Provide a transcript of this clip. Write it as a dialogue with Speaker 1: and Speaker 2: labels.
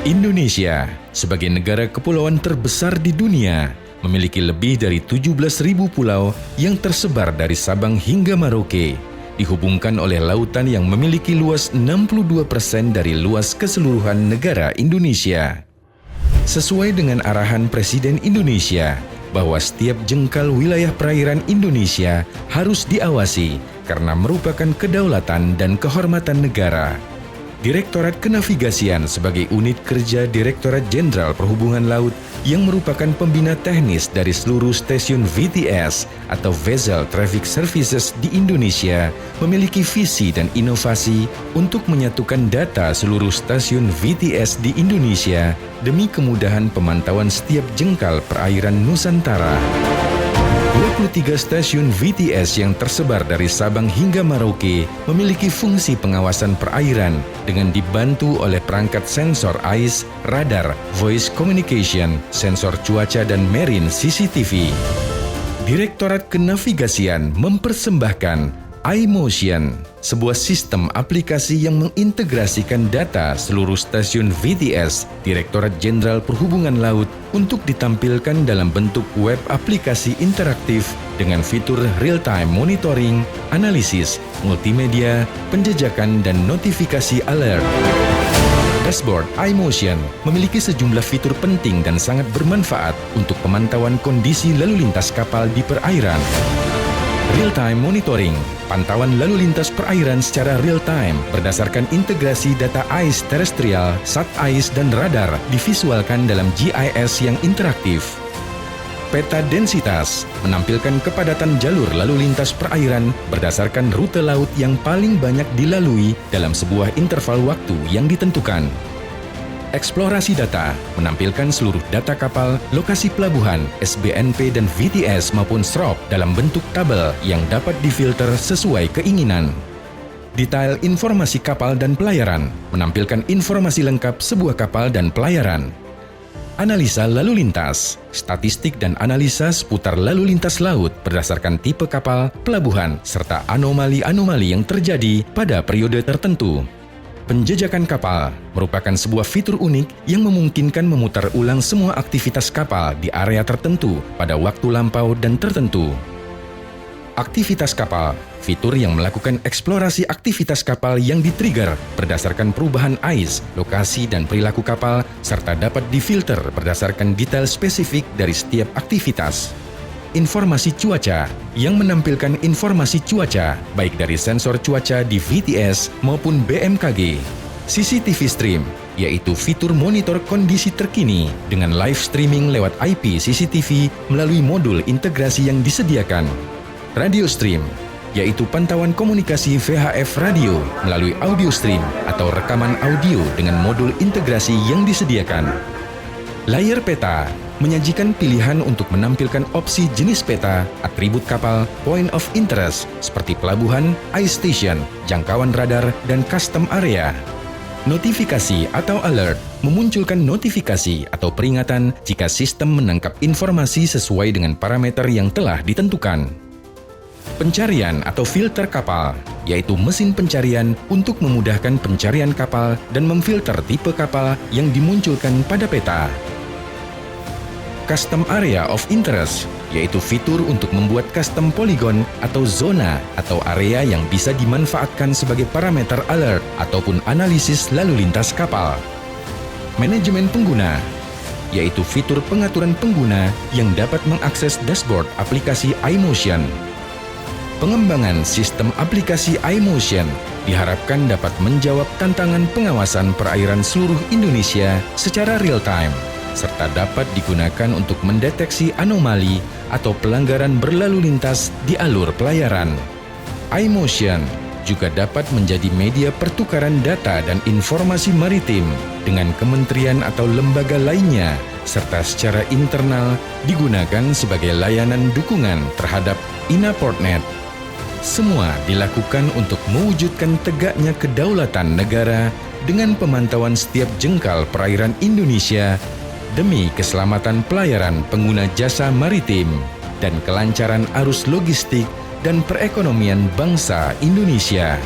Speaker 1: Indonesia, sebagai negara kepulauan terbesar di dunia, memiliki lebih dari 17.000 pulau yang tersebar dari Sabang hingga Merauke, dihubungkan oleh lautan yang memiliki luas 62% dari luas keseluruhan negara Indonesia. Sesuai dengan arahan Presiden Indonesia, bahwa setiap jengkal wilayah perairan Indonesia harus diawasi karena merupakan kedaulatan dan kehormatan negara. Direktorat Kenavigasian sebagai unit kerja Direktorat Jenderal Perhubungan Laut yang merupakan pembina teknis dari seluruh stasiun VTS atau Vessel Traffic Services di Indonesia memiliki visi dan inovasi untuk menyatukan data seluruh stasiun VTS di Indonesia demi kemudahan pemantauan setiap jengkal perairan Nusantara. 23 stasiun VTS yang tersebar dari Sabang hingga Merauke memiliki fungsi pengawasan perairan dengan dibantu oleh perangkat sensor ais, radar, voice communication, sensor cuaca dan marine CCTV. Direktorat Kenavigasian mempersembahkan iMotion, sebuah sistem aplikasi yang mengintegrasikan data seluruh stasiun VTS Direktorat Jenderal Perhubungan Laut untuk ditampilkan dalam bentuk web aplikasi interaktif dengan fitur real-time monitoring, analisis, multimedia, penjajakan, dan notifikasi alert. Dashboard iMotion memiliki sejumlah fitur penting dan sangat bermanfaat untuk pemantauan kondisi lalu lintas kapal di perairan. Real-time monitoring, pantauan lalu lintas perairan secara real-time berdasarkan integrasi data ais terestrial, sat-ais, dan radar divisualkan dalam GIS yang interaktif. Peta densitas menampilkan kepadatan jalur lalu lintas perairan berdasarkan rute laut yang paling banyak dilalui dalam sebuah interval waktu yang ditentukan. Eksplorasi data menampilkan seluruh data kapal, lokasi pelabuhan, SBNP dan VTS maupun SROP dalam bentuk tabel yang dapat difilter sesuai keinginan. Detail informasi kapal dan pelayaran menampilkan informasi lengkap sebuah kapal dan pelayaran. Analisa lalu lintas, statistik dan analisa seputar lalu lintas laut berdasarkan tipe kapal, pelabuhan, serta anomali-anomali yang terjadi pada periode tertentu. Penjajakan kapal merupakan sebuah fitur unik yang memungkinkan memutar ulang semua aktivitas kapal di area tertentu pada waktu lampau dan tertentu. Aktivitas kapal, fitur yang melakukan eksplorasi aktivitas kapal yang di-trigger berdasarkan perubahan ais, lokasi dan perilaku kapal, serta dapat difilter berdasarkan detail spesifik dari setiap aktivitas. Informasi cuaca yang menampilkan informasi cuaca baik dari sensor cuaca di VTS maupun BMKG. CCTV Stream, yaitu fitur monitor kondisi terkini dengan live streaming lewat IP CCTV melalui modul integrasi yang disediakan. Radio Stream, yaitu pantauan komunikasi VHF radio melalui audio stream atau rekaman audio dengan modul integrasi yang disediakan. Layar peta menyajikan pilihan untuk menampilkan opsi jenis peta, atribut kapal, point of interest seperti pelabuhan, ice station, jangkauan radar, dan custom area. Notifikasi atau alert memunculkan notifikasi atau peringatan jika sistem menangkap informasi sesuai dengan parameter yang telah ditentukan. Pencarian atau filter kapal, yaitu mesin pencarian untuk memudahkan pencarian kapal dan memfilter tipe kapal yang dimunculkan pada peta. Custom Area of Interest, yaitu fitur untuk membuat custom poligon atau zona atau area yang bisa dimanfaatkan sebagai parameter alert ataupun analisis lalu lintas kapal. Manajemen pengguna, yaitu fitur pengaturan pengguna yang dapat mengakses dashboard aplikasi iMotion. Pengembangan sistem aplikasi iMotion diharapkan dapat menjawab tantangan pengawasan perairan seluruh Indonesia secara real-time, serta dapat digunakan untuk mendeteksi anomali atau pelanggaran berlalu lintas di alur pelayaran. iMotion juga dapat menjadi media pertukaran data dan informasi maritim dengan kementerian atau lembaga lainnya, serta secara internal digunakan sebagai layanan dukungan terhadap INA-Portnet. Semua dilakukan untuk mewujudkan tegaknya kedaulatan negara dengan pemantauan setiap jengkal perairan Indonesia demi keselamatan pelayaran pengguna jasa maritim dan kelancaran arus logistik dan perekonomian bangsa Indonesia.